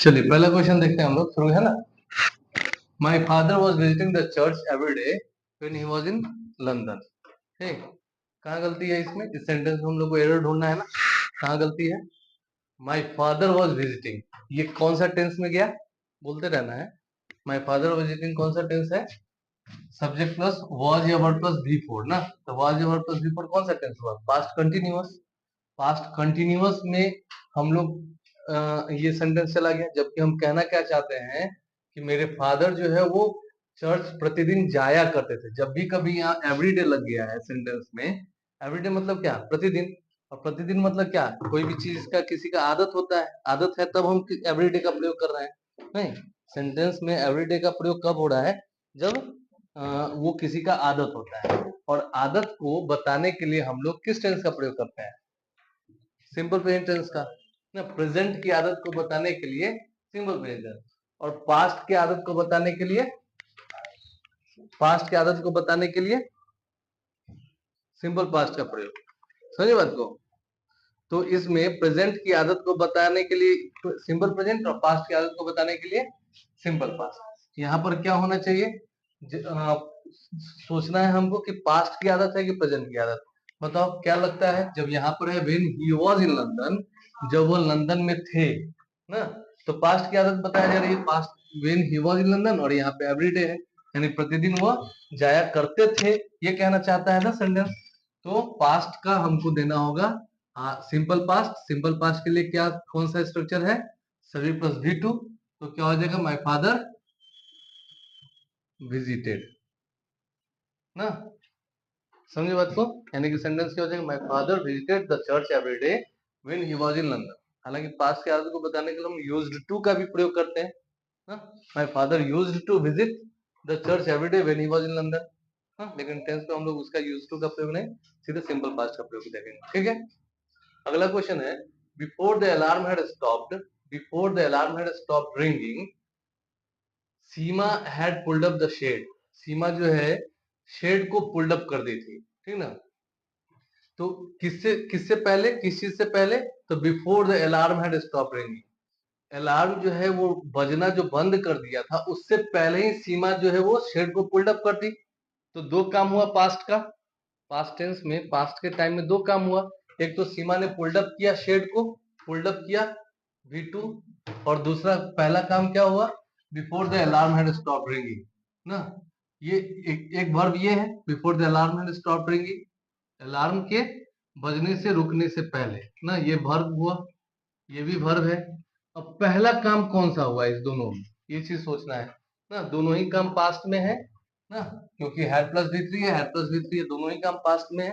चलिए पहला क्वेश्चन देखते हैं हम लोग, शुरू है ना। My father was visiting the church every day when he was in London. ठीक, कहाँ गलती है इसमें? इस सेंटेंस में हम लोग को एरर ढूंढना है ना, कहाँ गलती है? माई फादर वॉज विजिटिंग, ये कौन सा टेंस में गया? बोलते रहना है। माई फादर विजिटिंग कौन सा टेंस है? सब्जेक्ट प्लस वॉज या वर्ब प्लस बी फोर ना, तो वॉज या वर्ब प्लस बी फोर कौन सा टेंस हुआ? Past continuous. पास्ट कंटिन्यूअस में हम लोग ये सेंटेंस चला गया, जबकि हम कहना क्या चाहते हैं कि मेरे फादर जो है वो चर्च प्रतिदिन जाया करते थे। जब भी कभी यहाँ एवरीडे लग गया है सेंटेंस में, एवरीडे मतलब क्या? प्रतिदिन। और प्रतिदिन मतलब क्या? कोई भी चीज का किसी का आदत होता है, आदत है तब हम एवरीडे का प्रयोग कर रहे हैं। नहीं, सेंटेंस में एवरीडे का प्रयोग कब हो रहा है? जब वो किसी का आदत होता है। और आदत को बताने के लिए हम लोग किस टेंस का प्रयोग करते हैं? सिंपल प्रेजेंट टेंस का ना। प्रेजेंट की आदत को बताने के लिए सिंपल प्रेजेंट टेंस, और पास्ट की आदत को बताने के लिए, पास्ट की आदत को बताने के लिए सिंपल पास्ट का प्रयोग। समझे बात को? तो इसमें प्रेजेंट की आदत को बताने के लिए सिंपल प्रेजेंट, और पास्ट की आदत को बताने के लिए सिंपल पास्ट। यहाँ पर क्या होना चाहिए? सोचना है हमको कि पास्ट की आदत है कि प्रेजेंट की आदत। बताओ क्या लगता है? जब यहाँ पर है when he was in London, जब वो लंदन में थे ना, तो पास्ट की आदत बताया जा रही है, past when he was in London, और यहाँ पे एवरीडे है, यानी प्रतिदिन वो जाया करते थे, ये कहना चाहता है ना सेंटेंस। तो पास्ट का हमको देना होगा सिंपल पास्ट। सिंपल पास्ट के लिए क्या, कौन सा स्ट्रक्चर है? Subject plus V two. तो क्या हो जाएगा? माई फादर विजिटेड ना। समझे बात को? यानी कि सेंटेंस क्या हो जाएगा? My father visited the church every day when he was in London. हालांकि पास्ट के आदत को बताने के लिए हम यूज्ड टू का भी प्रयोग करते हैं ना। My father used to visit the church every day when he was in London. हाँ, लेकिन टेंस पे हम लोग उसका यूज टू का प्रयोग नहीं, सीधे सिंपल पास्ट का प्रयोग देखेंगे। ठीक है, अगला क्वेश्चन है, before the alarm had stopped, before the alarm had stopped ringing, Seema had pulled up the shed. Seema जो है शेड को पुल्ड अप कर दी थी, ठीक ना। तो किससे किससे पहले, किस चीज से पहले? तो before the alarm had stop ringing, alarm जो है वो बजना जो बंद कर दिया था, उससे पहले ही सीमा जो है वो शेड को पुल्ड अप कर दी। तो दो काम हुआ पास्ट का, पास्ट टेंस में, पास्ट के टाइम में दो काम हुआ। एक तो सीमा ने पुल्ड अप किया शेड को, पुल्ड अप किया V2, और दूसरा पहला काम क्या हुआ? Before the alarm had stop ringing ना। ये एक वर्ब ये है, before the alarm had stop ringing, alarm के बजने से रुकने से पहले ना, ये वर्ब हुआ, ये भी वर्ब है। अब पहला काम कौन सा हुआ इस दोनों में, ये चीज सोचना है ना। दोनों ही काम पास्ट में है ना, क्योंकि हैड प्लस V3 है, हैड प्लस V3 है, दोनों ही काम पास्ट में है।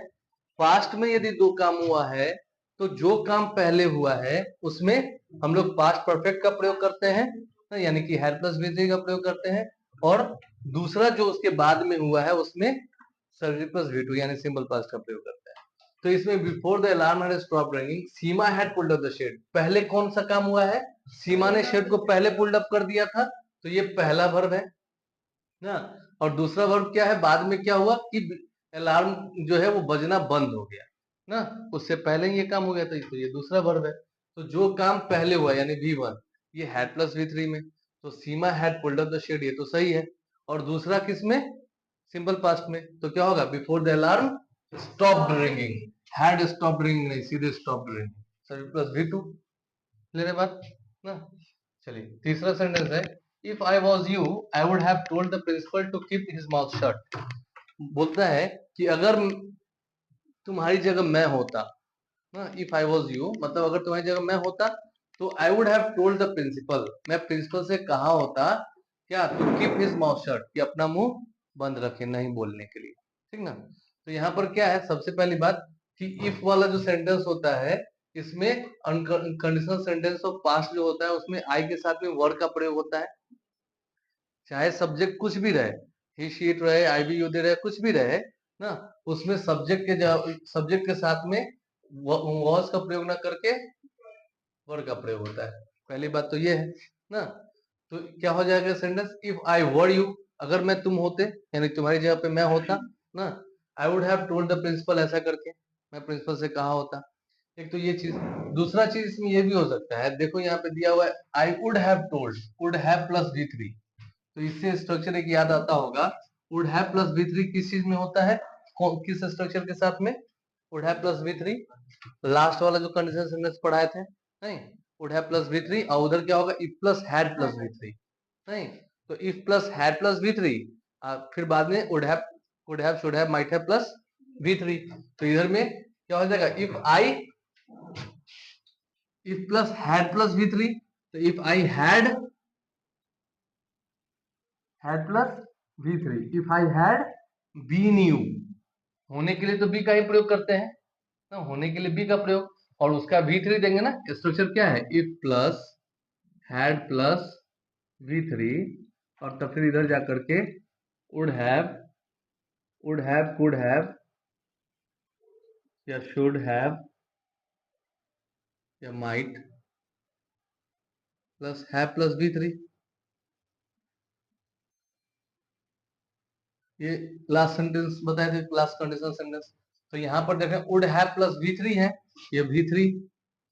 पास्ट में यदि दो काम हुआ है, तो जो काम पहले हुआ है उसमें हम लोग पास्ट परफेक्ट का प्रयोग करते हैं ना, यानी कि हैड प्लस V3 का प्रयोग करते हैं। और दूसरा जो उसके बाद में हुआ है उसमें सब्जेक्ट प्लस V2 यानी सिंपल पास्ट का प्रयोग करते हैं। तो इसमें before the alarm had stopped ringing, Seema had pulled up the shed, पहले कौन सा काम हुआ है? सीमा ने शेड को पहले पुल्ड अप कर दिया था, तो ये पहला वर्ब है ना। और दूसरा वर्ब क्या है? बाद में क्या हुआ कि अलार्म जो है वो बजना बंद हो गया ना, उससे पहले ही ये काम हो गया था, तो ये दूसरा वर्ब है। तो जो काम पहले हुआ यानी V1, ये हैड प्लस V3 में, तो Seema had pulled up the shed, ये तो सही है। और दूसरा किस में? सिंपल पास्ट में, तो क्या होगा? Before the alarm stopped ringing, had stopped ringing नहीं, सीधे स्टॉप्ड रिंगिंग, सभी प्लस V2। ले रहे बात ना। चलिए तीसरा सेंटेंस है, if I was you I would have told the principal to keep his mouth shut. बोलता है कि अगर तुम्हारी जगह मैं होता ना, इफ आई वॉज यू मतलब अगर तुम्हारी जगह मैं होता, तो I would have told the principal, मैं प्रिंसिपल से कहा होता क्या? To keep his mouth shut, कि अपना मुंह बंद रखे, नहीं बोलने के लिए, ठीक ना। तो यहाँ पर क्या है, सबसे पहली बात कि इफ वाला जो सेंटेंस होता है, इसमें कंडीशनल सेंटेंस ऑफ पास्ट जो होता है उसमें आई के साथ में वर्ड का प्रयोग होता है। चाहे सब्जेक्ट कुछ भी रहे, ही शीट रहे, आई बी यू दे रहे, कुछ भी रहे ना, उसमें सब्जेक्ट के साथ में वॉज का प्रयोग ना करके वर्ड का प्रयोग होता है। पहली बात तो ये है ना। तो क्या हो जाएगा sentence? If I were you, अगर मैं तुम होते, यानी तुम्हारी जगह पे मैं होता ना, I would have told the principal, ऐसा करके मैं प्रिंसिपल से कहा होता। एक तो ये चीज, दूसरा चीज इसमें ये भी हो सकता है, देखो यहाँ पे दिया हुआ है आई would have told, would have plus V3, तो इससे स्ट्रक्चर एक याद आता होगा, वुड हैव प्लस V3 किस चीज में होता है, किस स्ट्रक्चर के साथ में, would have plus V3, last वाला जो कंडीशन सेंटेंस पढ़ाए थे, नहीं, वुड हैव प्लस V3, और उधर क्या होगा, if plus had plus V3, नहीं, तो if plus had plus V3, फिर बाद में would have, would have, should have, might have plus V3, तो इधर में क्या हो जाएगा, if I, if plus had plus V3, तो if I had plus V3, if I had been you, होने के लिए तो बी का ही प्रयोग करते हैं ना, होने के लिए बी का प्रयोग, और उसका V3 देंगे ना, स्ट्रक्चर क्या है, if plus had plus V3, और तब फिर इधर जाकर के would have, could have, या should have, या might plus have plus V3, ये लास्ट सेंटेंस बताए थे, लास्ट कंडीशनल सेंटेंस, तो यहाँ पर देखें वुड हैव प्लस V3 है, ये V3,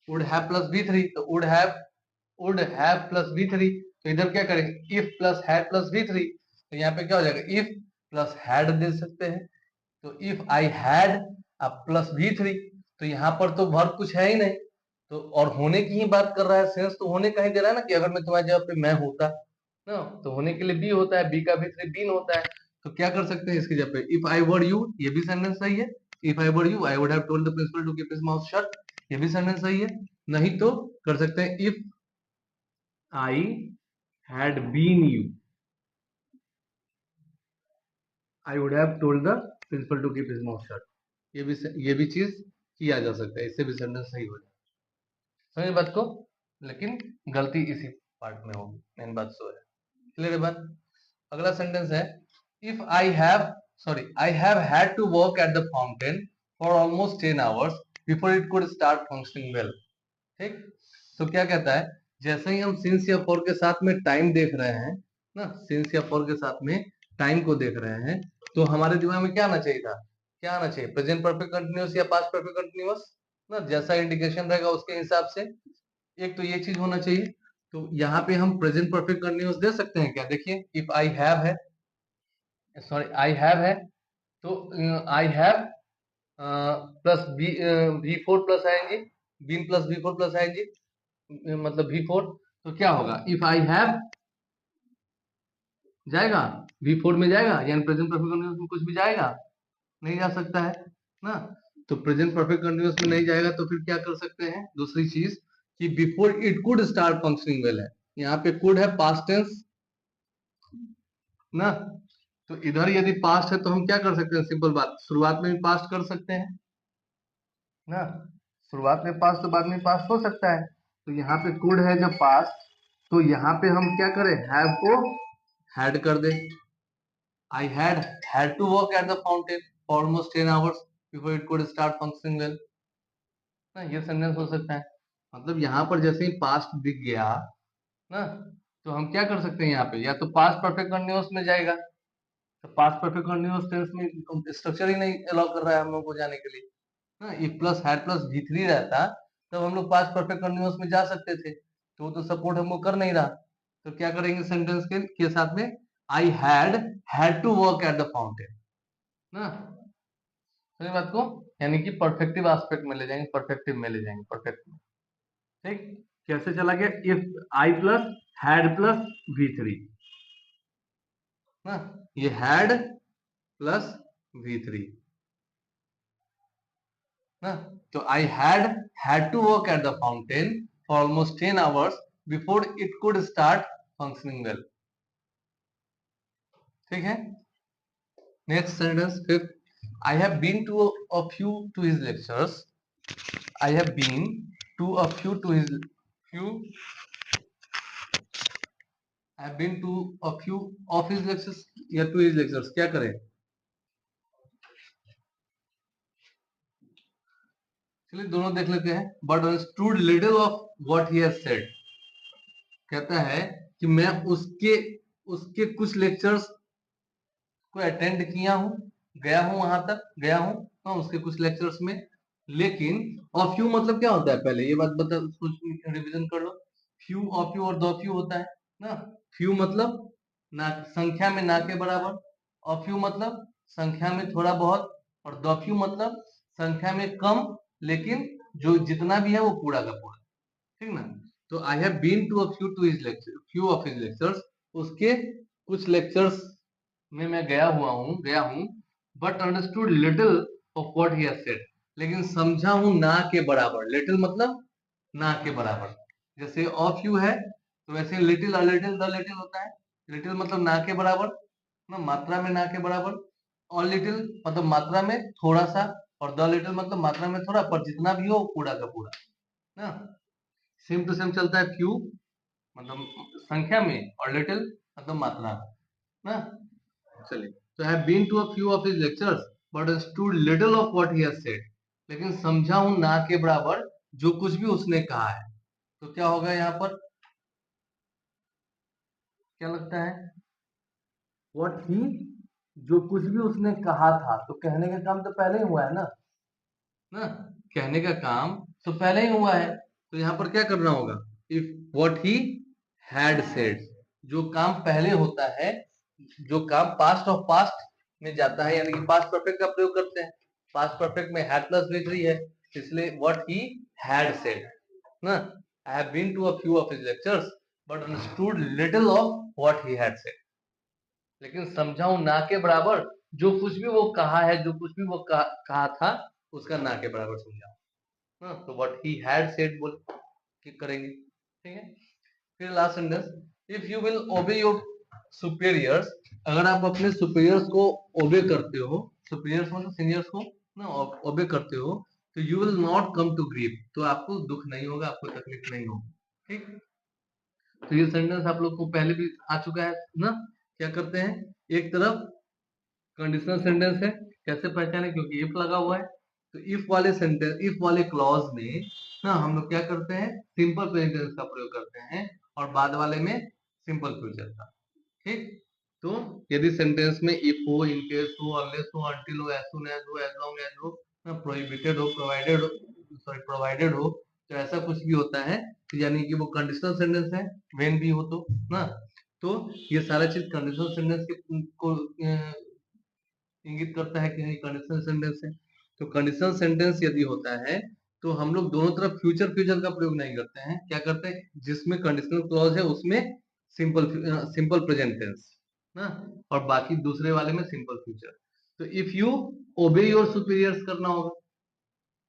would have plus V3, तो वुड हैव प्लस V3, तो इधर क्या करेंगे, if plus had plus V3, तो यहाँ पे क्या हो जाएगा, इफ प्लस हैड दे सकते हैं, तो if I had plus V3, तो यहाँ पर तो वर्ब कुछ है ही नहीं, तो और होने की ही बात कर रहा है, सेंस तो होने का ही दे रहा है ना, कि अगर मैं तुम्हारी जगह पे मैं होता ना, तो होने के लिए बी होता है, बी का V3 बीन होता है, तो क्या कर सकते हैं इसकी जगह पे, इफ आई वर यू, ये भी सेंटेंस सही है, if I were you I would have told the principal to keep his mouth shut, ये भी सेंटेंस सही है, नहीं तो कर सकते हैं if I had been you I would have told the principal to keep his mouth shut, ये भी चीज किया जा सकता है, इससे भी सेंटेंस सही हो जाए, समझ बात को, लेकिन गलती इसी पार्ट में होगी, मेन बात सो है, क्लियर है बात। अगला सेंटेंस है, if I have had to work at the fountain for almost 10 hours before it could start functioning well, ठीक, तो क्या कहता है, जैसे ही हम सिंस या फॉर के साथ में टाइम देख रहे हैं ना, सिंस या फॉर के साथ में टाइम को देख रहे हैं, तो हमारे दिमाग में क्या आना चाहिए था, क्या आना चाहिए, प्रेजेंट परफेक्ट कंटिन्यूअस या पास्ट परफेक्ट कंटिन्यूअस ना, जैसा इंडिकेशन रहेगा उसके हिसाब से, एक तो ये चीज होना चाहिए, तो यहाँ पे हम प्रेजेंट परफेक्ट कंटिन्यूअस दे सकते हैं क्या, देखिए इफ आई हैव है, सॉरी आई हैव है, तो I have plus V4 plus आएंगे, बीन प्लस V4 प्लस आएंगे, मतलब V4, तो क्या होगा, इफ आई हैव जाएगा V4 में जाएगा, यानी प्रेजेंट परफेक्ट कंटिन्यूअस में कुछ भी जाएगा, नहीं जा सकता है ना, तो प्रेजेंट परफेक्ट कंटिन्यूअस में नहीं जाएगा, तो फिर क्या कर सकते हैं, दूसरी चीज कि before it could start functioning well है, यहाँ पे कुड है पास्ट टेंस ना, तो इधर यदि पास्ट है तो हम क्या कर सकते हैं, सिंपल बात, शुरुआत में भी पास्ट कर सकते हैं ना, शुरुआत में पास्ट तो बाद में पास्ट हो सकता है, तो यहाँ पे कुड है जब पास्ट, तो यहाँ पे हम क्या करें, हैव को हैड कर दे, I had to work at the fountain for almost 10 hours before it could start functioning well ना, ये सेंटेंस हो सकता है, मतलब यहाँ पर जैसे ही पास्ट दिख गया ना, तो हम क्या कर सकते हैं, यहाँ पे या तो पास्ट परफेक्ट कंटिन्यूअस में जाएगा, तो पास्ट परफेक्ट कंटिन्यूअस टेंस में स्ट्रक्चर ही नहीं अलाउ कर रहा है हम लोग को जाने के लिए ना, if plus had plus V3 रहता तब हम लोग पास्ट परफेक्ट कंटिन्यूअस में जा सकते थे, तो वो तो सपोर्ट हमको कर नहीं रहा, तो क्या करेंगे सेंटेंस के साथ में, I had to work at the fountain ना, समझ बात को, यानी कि परफेक्टिव एस्पेक्ट में ले जाएंगे, परफेक्टिव में ले जाएंगे, परफेक्ट में, ठीक, कैसे चला गया, if I plus had plus V3 ना, ये हैड प्लस V3 ना, तो I had to work at the fountain for almost 10 hours before it could start functioning well, ठीक है। Next sentence fifth, I have been to a few to his lectures, I have been to a few to his few I have been to a few of his lectures या to his lectures, क्या करें, चलिए दोनों देख लेते हैं, but understood little of what he has said, कहता है कि मैं उसके उसके कुछ लेक्चर्स को अटेंड किया हूँ, गया हूँ, वहां तक गया हूँ, तो उसके कुछ लेक्चर्स में, लेकिन ऑफ यू मतलब क्या होता है, पहले ये बात बता, रिवीजन कर लो। फ्यू ऑफ यू और द फ्यू होता है ना। फ्यू मतलब ना, संख्या में ना के बराबर। ऑफ यू मतलब संख्या में थोड़ा बहुत। और द फ्यू मतलब संख्या में कम, लेकिन जो जितना भी है वो पूरा का पूरा। ठीक ना। तो I have been to a few of his lectures, उसके कुछ लेक्चर्स में मैं गया हूँ, but understood little of what he has said, लेकिन समझा हूँ ना के बराबर। लिटिल मतलब ना के बराबर। जैसे ऑफ यू है तो वैसे लिटिल लिटिल द लिटिल होता है। लिटिल मतलब ना के बराबर ना, मात्रा में ना के बराबर। और लिटिल मतलब मात्रा में थोड़ा सा। और द लिटिल मतलब मात्रा में थोड़ा, पर जितना भी हो पूरा का पूरा ना। सेम टू सेम चलता है फ्यू मतलब संख्या में, और लिटिल मतलब मात्रा में ना। चलिए, तो I have been to a few of his lectures but understood little of what he has said, लेकिन समझा हूं ना के बराबर जो कुछ भी उसने कहा है। तो क्या होगा यहाँ पर, क्या लगता है, व्हाट ही, जो कुछ भी उसने कहा था, तो कहने का काम तो पहले ही हुआ है ना। कहने का काम तो पहले ही हुआ है, तो यहाँ पर क्या करना होगा, if what he had said, जो काम पहले होता है, जो काम पास्ट ऑफ पास्ट में जाता है, यानी कि पास्ट परफेक्ट का प्रयोग करते हैं। पास्ट परफेक्ट में हैड प्लस वी3 है, इसलिए व्हाट ही हैड सेड ना। I have been to a few of his lectures but understood little of what he had said, लेकिन समझाऊं ना के बराबर जो कुछ भी वो कहा है, जो कुछ भी वो कहा था, उसका ना के बराबर समझाऊं। हाँ, तो व्हाट ही हैड सेड बोल के करेंगे। ठीक है। फिर last sentence, if you will ओबे योर सुपीरियर्स, अगर आप अपने सुपीरियर्स को ओबे करते हो, सुपीरियर्स मतलब सीनियर्स को ना ओबे करते हो, तो you will not come to grief, तो आपको दुख नहीं होगा, आपको तकलीफ नहीं होगी। ठीक। तो ये सेंटेंस आप लोग को पहले भी आ चुका है ना। क्या करते हैं, एक तरफ कंडीशनल सेंटेंस है, कैसे पहचाने, क्योंकि इफ लगा हुआ है। तो इफ वाले सेंटेंस, इफ वाले क्लॉज में ना हम लोग क्या करते हैं, सिंपल प्रेजेंट टेंस का प्रयोग करते हैं, और बाद वाले में सिंपल फ्यूचर का। ठीक। तो यदि सेंटेंस में इफ हो, इन केस हो, अनलेस हो, अनटिल हो, एज सून एज हो, एज लॉन्ग एज हो, ना प्रोहिबिटेड हो, प्रोवाइडेड हो, सॉरी प्रोवाइडेड हो, तो ऐसा कुछ भी होता है, तो यानी कि वो कंडीशनल सेंटेंस है, व्हेन भी हो तो ना। तो ये सारा चीज कंडीशनल सेंटेंस के को इंगित करता है कि नहीं कंडीशनल सेंटेंस है। तो कंडीशनल सेंटेंस यदि होता है, तो हम लोग दोनों तरफ फ्यूचर फ्यूचर का प्रयोग नहीं करते हैं, क्या करते हैं, जिसमें कंडीशनल क्लॉज है उसमें सिंपल सिंपल प्रेजेंट टेंस ना, और बाकी दूसरे वाले में सिंपल फ्यूचर। तो if you obey your superiors करना होगा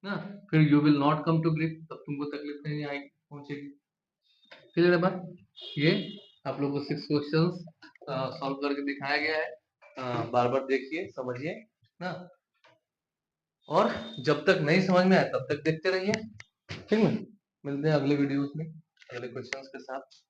ना, फिर you will not come to grief, तब तुमको तकलीफ नहीं आएगी, पहुंचेगी। फिर बात, ये आप लोग को 6 क्वेश्चंस सॉल्व करके दिखाया गया है, बार बार देखिए समझिए ना, और जब तक नहीं समझ में आए तब तक देखते रहिए। ठीक है, मिलते हैं अगले वीडियोस में अगले क्वेश्चंस के साथ।